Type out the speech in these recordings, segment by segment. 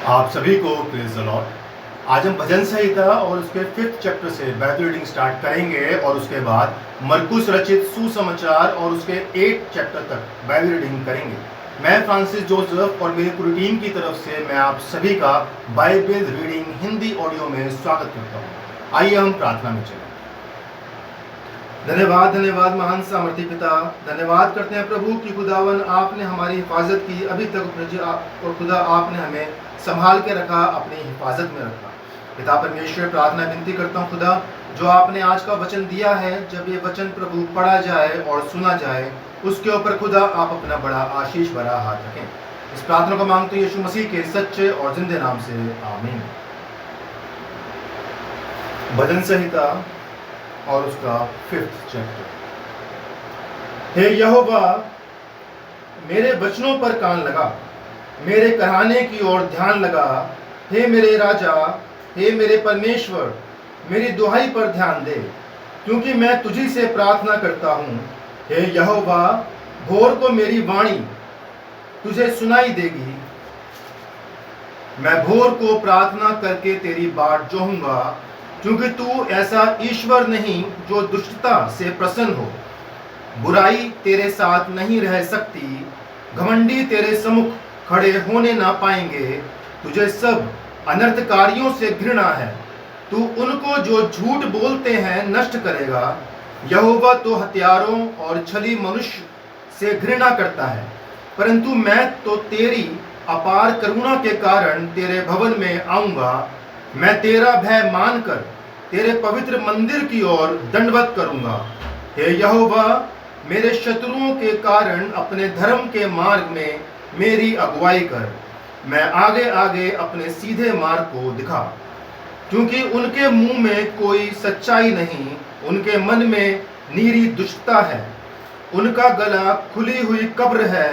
आप सभी को प्रेज द लॉर्ड। आज हम भजन संहिता और उसके 5th चैप्टर से बाइबल रीडिंग स्टार्ट करेंगे और उसके बाद मरकुस रचित सुसमाचार और उसके 8th चैप्टर तक बाइबल रीडिंग करेंगे। मैं फ्रांसिस जोसेफ और मेरी पूरी टीम की तरफ से मैं आप सभी का बाइबल रीडिंग हिंदी ऑडियो में स्वागत करता हूँ। आइए हम प्रार्थना में चलें। धन्यवाद धन्यवाद महान सामर्थी पिता, धन्यवाद करते हैं प्रभु कि खुदावन आपने हमारी हिफाजत की अभी तक और खुदा आपने हमें संभाल के रखा, अपनी हिफाजत में रखा। पिता परमेश्वर, प्रार्थना विनती करता हूँ खुदा, जो आपने आज का वचन दिया है, जब ये वचन प्रभु पढ़ा जाए और सुना जाए, उसके ऊपर खुदा आप अपना बड़ा आशीष भरा हाथ रखें। इस प्रार्थना को मांगते हैं यीशु मसीह के सच्चे और जिंदे नाम से, आमीन। भजन संहिता और उसका 5th चैप्टर। हे यहोवा, मेरे वचनों पर कान लगा, मेरे कहने की ओर ध्यान लगा। हे मेरे राजा, हे मेरे परमेश्वर, मेरी दुहाई पर ध्यान दे, क्योंकि मैं तुझी से प्रार्थना करता हूँ। हे यहोवा, भोर को मेरी वाणी तुझे सुनाई देगी। मैं भोर को प्रार्थना करके तेरी बाट जोहूंगा, क्योंकि तू ऐसा ईश्वर नहीं जो दुष्टता से प्रसन्न हो। बुराई तेरे साथ नहीं रह सकती, घमंडी तेरे सम्मुख खड़े होने ना पाएंगे। तुझे सब अनर्थकारियों से घृणा है, तू उनको जो झूठ बोलते हैं नष्ट करेगा। यहोवा तो हत्यारों और छली मनुष्य से घृणा करता है, परंतु मैं तो तेरी अपार करुणा के कारण तेरे भवन में आऊंगा। मैं तेरा भय मानकर तेरे पवित्र मंदिर की ओर दंडवत करूंगा। हे यहोवा, मेरे शत्रुओं के कारण अपने धर्म के मार्ग में मेरी अगुवाई कर। मैं आगे आगे अपने सीधे मार्ग को दिखा, क्योंकि उनके मुंह में कोई सच्चाई नहीं, उनके मन में नीरी दुष्टता है। उनका गला खुली हुई कब्र है,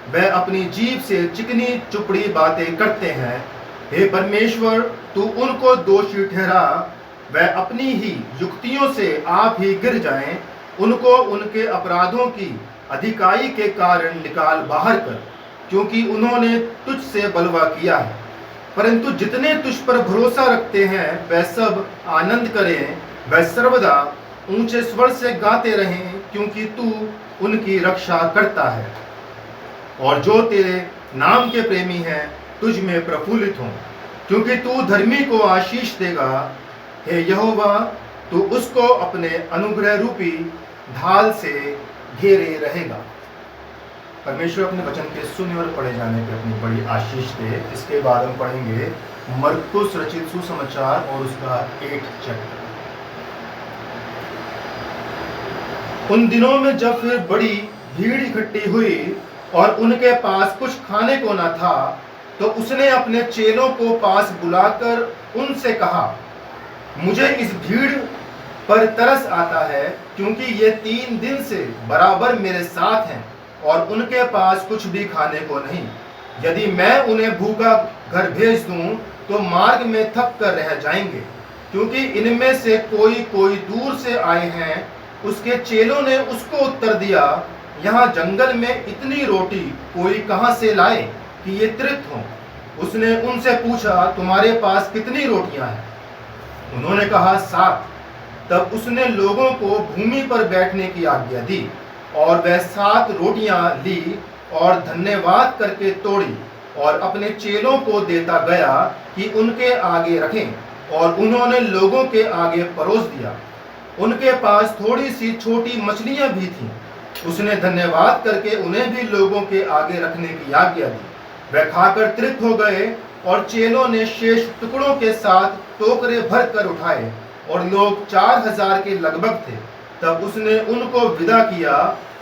वह अपनी जीभ से चिकनी चुपड़ी बातें करते हैं। हे परमेश्वर, तू उनको दोषी ठहरा, वह अपनी ही युक्तियों से आप ही गिर जाएं। उनको उनके अपराधों की अधिकाई के कारण निकाल बाहर कर, क्योंकि उन्होंने तुझसे बलवा किया है। परंतु जितने तुझ पर भरोसा रखते हैं वह सब आनंद करें, वह सर्वदा ऊंचे स्वर से गाते रहें, क्योंकि तू उनकी रक्षा करता है। और जो तेरे नाम के प्रेमी हैं तुझ में प्रफुल्लित हों, क्योंकि तू धर्मी को आशीष देगा। हे यहोवा, तू उसको अपने अनुग्रह रूपी ढाल से घेरे रहेगा। परमेश्वर अपने वचन के सुने और पढ़े जाने पे अपनी बड़ी आशीष दे। इसके बाद हम पढ़ेंगे मरकुस रचित सुसमाचार और उसका 8th चैप्टर। उन दिनों में जब फिर बड़ी भीड़ इकट्ठी हुई और उनके पास कुछ खाने को न था, तो उसने अपने चेलों को पास बुलाकर उनसे कहा, मुझे इस भीड़ पर तरस आता है, क्योंकि ये 3 दिन से बराबर मेरे साथ हैं और उनके पास कुछ भी खाने को नहीं। यदि मैं उन्हें भूखा घर भेज दूं तो मार्ग में थक कर रह जाएंगे, क्योंकि इनमें से कोई कोई दूर से आए हैं। उसके चेलों ने उसको उत्तर दिया, यहाँ जंगल में इतनी रोटी कोई कहाँ से लाए कि ये तृप्त हों। उसने उनसे पूछा, तुम्हारे पास कितनी रोटियां हैं? उन्होंने कहा, 7। तब उसने लोगों को भूमि पर बैठने की आज्ञा दी और वह 7 रोटियां ली और धन्यवाद करके तोड़ी और अपने चेलों को देता गया कि उनके आगे रखें, और उन्होंने लोगों के आगे परोस दिया। उनके पास थोड़ी सी छोटी मछलियां भी थीं। उसने धन्यवाद करके उन्हें भी लोगों के आगे रखने की आज्ञा दी। वह खाकर तृप्त हो गए और चेलों ने शेष टुकड़ों के साथ टोकरे भर कर उठाए, और लोग 4000 के लगभग थे। तब उसने उनको विदा किया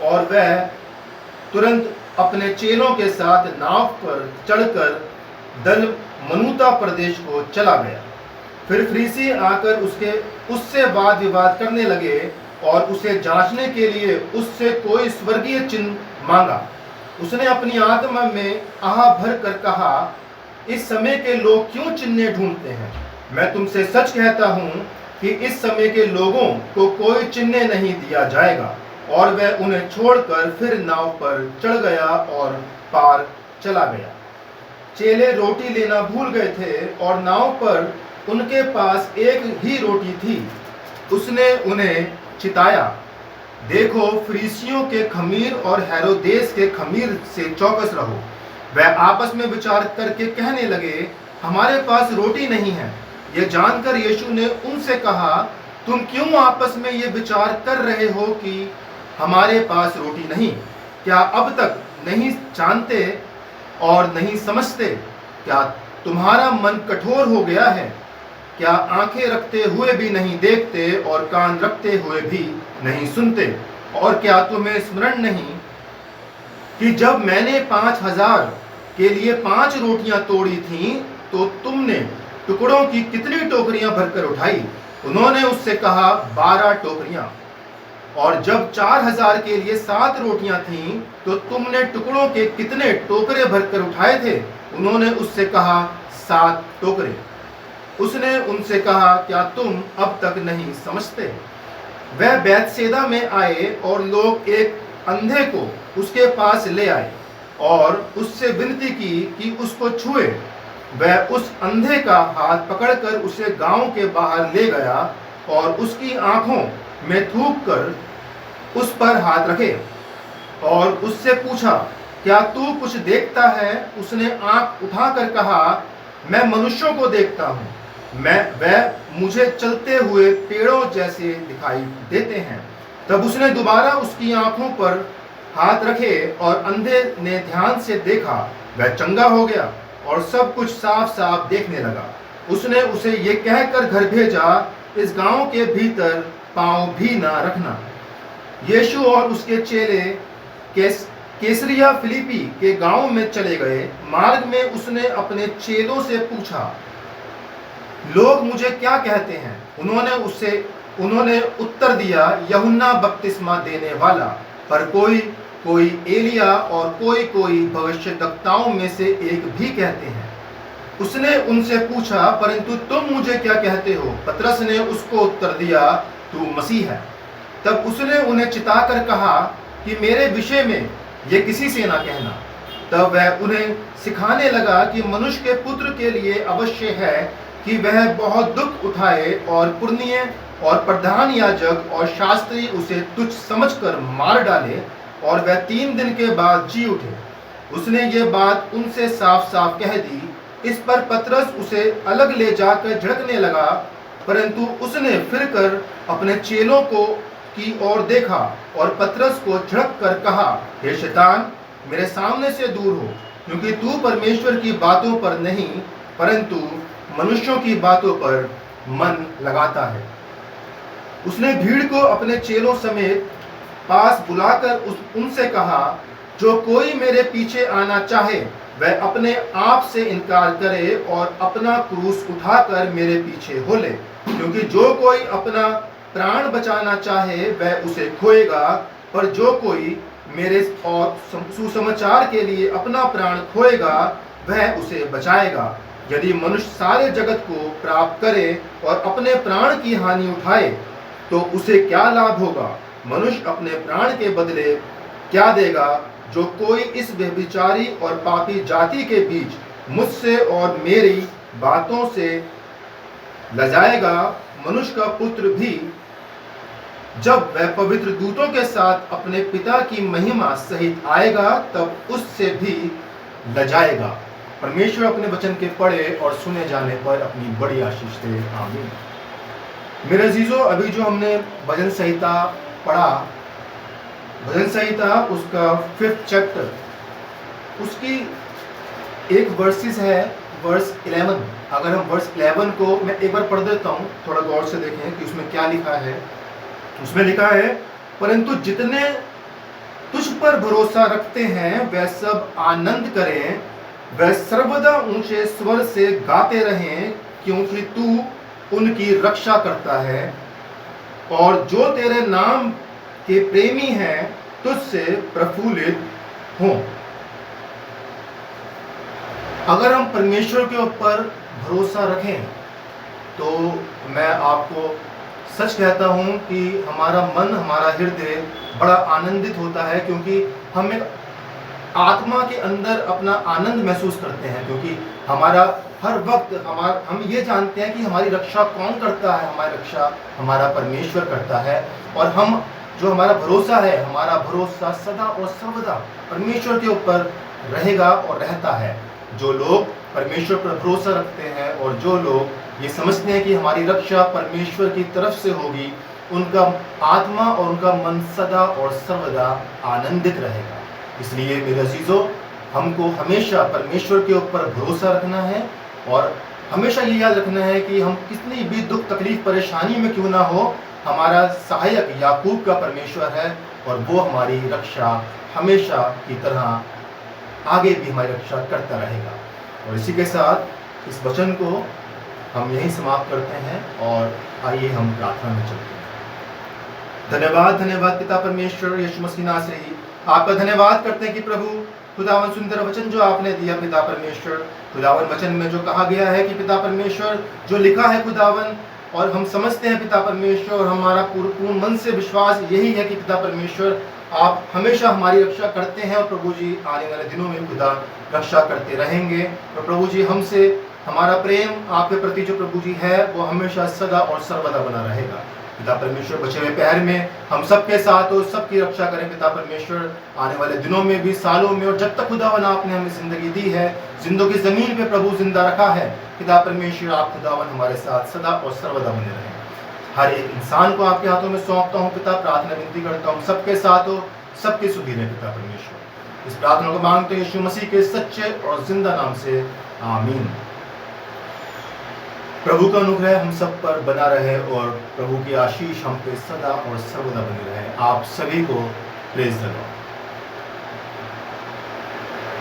और वह तुरंत अपने चेलों के साथ नाव पर चढ़कर दलमनूता प्रदेश को चला गया। फिर फरीसी आकर उससे वाद विवाद करने लगे और उसे जांचने के लिए उससे कोई स्वर्गीय चिन्ह मांगा। उसने अपनी आत्मा में आह भर कर कहा, इस समय के लोग क्यों चिन्ह ढूंढते हैं? मैं तुमसे सच कहता हूँ कि इस समय के लोगों को कोई चिन्ह नहीं दिया जाएगा। और वह उन्हें छोड़कर फिर नाव पर चढ़ गया और पार चला गया। चेले रोटी लेना भूल गए थे और नाव पर उनके पास एक ही रोटी थी। उसने उन्हें चिताया, देखो, फरीसियों के खमीर और हेरोदेस के खमीर से चौकस रहो। वह आपस में विचार करके कहने लगे, हमारे पास रोटी नहीं है। यह जानकर यीशु ने उनसे कहा, तुम क्यों आपस में ये विचार कर रहे हो कि हमारे पास रोटी नहीं? क्या अब तक नहीं जानते और नहीं समझते? क्या तुम्हारा मन कठोर हो गया है? क्या आंखें रखते हुए भी नहीं देखते और कान रखते हुए भी नहीं सुनते? और क्या तुम्हें स्मरण नहीं कि जब मैंने 5,000 के लिए 5 रोटियां तोड़ी थीं, तो तुमने टुकड़ों की कितनी टोकरियां भरकर उठाई? उन्होंने उससे कहा, 12 टोकरियां। और जब 4,000 के लिए 7 रोटियां थीं, तो तुमने टुकड़ों के कितने टोकरे भरकर उठाए थे? उन्होंने उससे कहा, 7 टोकरे। उसने उनसे कहा, क्या तुम अब तक नहीं समझते? वह बैतसैदा में आए और लोग एक अंधे को उसके पास ले आए और उससे विनती की कि उसको छुए। वह उस अंधे का हाथ पकड़कर उसे गांव के बाहर ले गया और उसकी आंखों में थूक कर उस पर हाथ रखे और उससे पूछा, क्या तू कुछ देखता है? उसने आंख उठाकर कहा, मैं मनुष्यों को देखता हूँ। वह मुझे चलते हुए पेड़ों जैसे दिखाई देते हैं। तब उसने दोबारा उसकी आंखों पर हाथ रखे और अंधे ने ध्यान से देखा। वह चंगा हो गया और सब कुछ साफ साफ देखने लगा। उसने उसे ये कहकर घर भेजा, इस गांव के भीतर पांव भी ना रखना। यीशु और उसके चेले कैसरिया फिलिपी के गांव में चले गए। मार्ग में उसने अपने चेलों से पूछा, लोग मुझे क्या कहते हैं? उन्होंने उत्तर दिया, यूहन्ना बपतिस्मा देने वाला, पर कोई एलिया और कोई भविष्यद्वक्ताओं में से एक भी कहते हैं। उसने उनसे पूछा, परंतु तुम मुझे क्या कहते हो? पतरस ने उसको उत्तर दिया, तू मसीह है। तब उसने उन्हें चिताकर कहा कि मेरे विषय में ये किसी से ना कहना। तब वह उन्हें सिखाने लगा कि मनुष्य के पुत्र के लिए अवश्य है कि वह बहुत दुख उठाए और पुरनिये और प्रधान याजक और शास्त्री उसे तुच्छ समझकर मार डाले और वह 3 दिन के बाद जी उठे। उसने ये बात उनसे साफ साफ कह दी। इस पर पतरस उसे अलग ले जाकर झड़कने लगा, परंतु उसने फिरकर अपने चेलों की ओर देखा और पतरस को झड़क कर कहा, हे शैतान, मेरे सामने से दूर हो, क्योंकि तू परमेश्वर की बातों पर नहीं परंतु मनुष्यों की बातों पर मन लगाता है। उसने भीड़ को अपने चेलों समेत पास बुलाकर उनसे कहा, जो कोई मेरे पीछे आना चाहे वह अपने आप से इनकार करे और अपना क्रूस उठाकर मेरे पीछे हो ले। क्योंकि जो कोई अपना प्राण बचाना चाहे वह उसे खोएगा, पर जो कोई मेरे और सुसमाचार के लिए अपना प्राण खोएगा वह उसे बचाएगा। यदि मनुष्य सारे जगत को प्राप्त करे और अपने प्राण की हानि उठाए तो उसे क्या लाभ होगा? मनुष्य अपने प्राण के बदले क्या देगा? जो कोई इस व्यभिचारी और पापी जाति के बीच मुझसे और मेरी बातों से लजाएगा, मनुष्य का पुत्र भी जब वह पवित्र दूतों के साथ अपने पिता की महिमा सहित आएगा तब उससे भी लजाएगा। परमेश्वर अपने वचन के पढ़े और सुने जाने पर अपनी बड़ी आशीष दे। आमीन। मेरे अजीजों, अभी जो हमने भजन संहिता पढ़ा, भजन संहिता उसका 5th चैप्टर, उसकी एक वर्सेस है, वर्स 11। अगर हम वर्स 11 को मैं एक बार पढ़ देता हूँ, थोड़ा गौर से देखें कि उसमें क्या लिखा है। उसमें लिखा है, परंतु जितने तुझ पर भरोसा रखते हैं वह सब आनंद करें, वह सर्वदा ऊंचे स्वर से गाते रहें, क्योंकि तू उनकी रक्षा करता है। और जो तेरे नाम के प्रेमी हैं तुझसे प्रफुल्लित हों। अगर हम परमेश्वर के ऊपर भरोसा रखें तो मैं आपको सच कहता हूं कि हमारा मन, हमारा हृदय बड़ा आनंदित होता है, क्योंकि आत्मा के अंदर अपना आनंद महसूस करते हैं, क्योंकि हमारा हर वक्त हम ये जानते हैं कि हमारी रक्षा कौन करता है। हमारी रक्षा हमारा परमेश्वर करता है, और हम जो हमारा भरोसा है, हमारा भरोसा सदा और सर्वदा परमेश्वर के ऊपर रहेगा और रहता है। जो लोग परमेश्वर पर भरोसा रखते हैं और जो लोग ये समझते हैं कि हमारी रक्षा परमेश्वर की तरफ से होगी, उनका आत्मा और उनका मन सदा और सर्वदा आनंदित रहेगा। इसलिए मेरे अजीजों, हमको हमेशा परमेश्वर के ऊपर भरोसा रखना है, और हमेशा ये याद रखना है कि हम कितनी भी दुख तकलीफ परेशानी में क्यों ना हो, हमारा सहायक याकूब का परमेश्वर है, और वो हमारी रक्षा हमेशा की तरह आगे भी हमारी रक्षा करता रहेगा। और इसी के साथ इस वचन को हम यहीं समाप्त करते हैं, और आइए हम प्रार्थना में चलते हैं। धन्यवाद धन्यवाद पिता परमेश्वर यीशु मसीह नासरी, आपका धन्यवाद करते हैं कि प्रभु खुदावन सुंदर वचन जो आपने दिया पिता परमेश्वर, खुदावन वचन में जो कहा गया है कि पिता परमेश्वर जो लिखा है खुदावन, और हम समझते हैं पिता परमेश्वर, और हमारा पूर्ण मन से विश्वास यही है कि पिता परमेश्वर आप हमेशा हमारी रक्षा करते हैं, और प्रभु जी आने वाले दिनों में खुदा रक्षा करते रहेंगे। और प्रभु जी हमसे हमारा प्रेम आपके प्रति जो प्रभु जी है वो हमेशा सदा और सर्वदा बना रहेगा। पिता परमेश्वर बचे हुए पैर में हम सबके साथ हो, सबकी रक्षा करें पिता परमेश्वर, आने वाले दिनों में भी, सालों में, और जब तक खुदावन आपने हमें जिंदगी दी है, जिंदों की जमीन पे प्रभु जिंदा रखा है, पिता परमेश्वर आप खुदावन हमारे साथ सदा और सर्वदा बने रहें। हर एक इंसान को आपके हाथों में सौंपता हूँ पिता, प्रार्थना विनती करता हूँ सबके साथ हो, सबकी सुधीर है पिता परमेश्वर। इस प्रार्थना को मांगते हैं यीशु मसीह के सच्चे और जिंदा नाम से, आमीन। प्रभु का अनुग्रह हम सब पर बना रहे, और प्रभु की आशीष हम पे सदा और सर्वदा बनी रहे। आप सभी को प्रेज द लॉर्ड।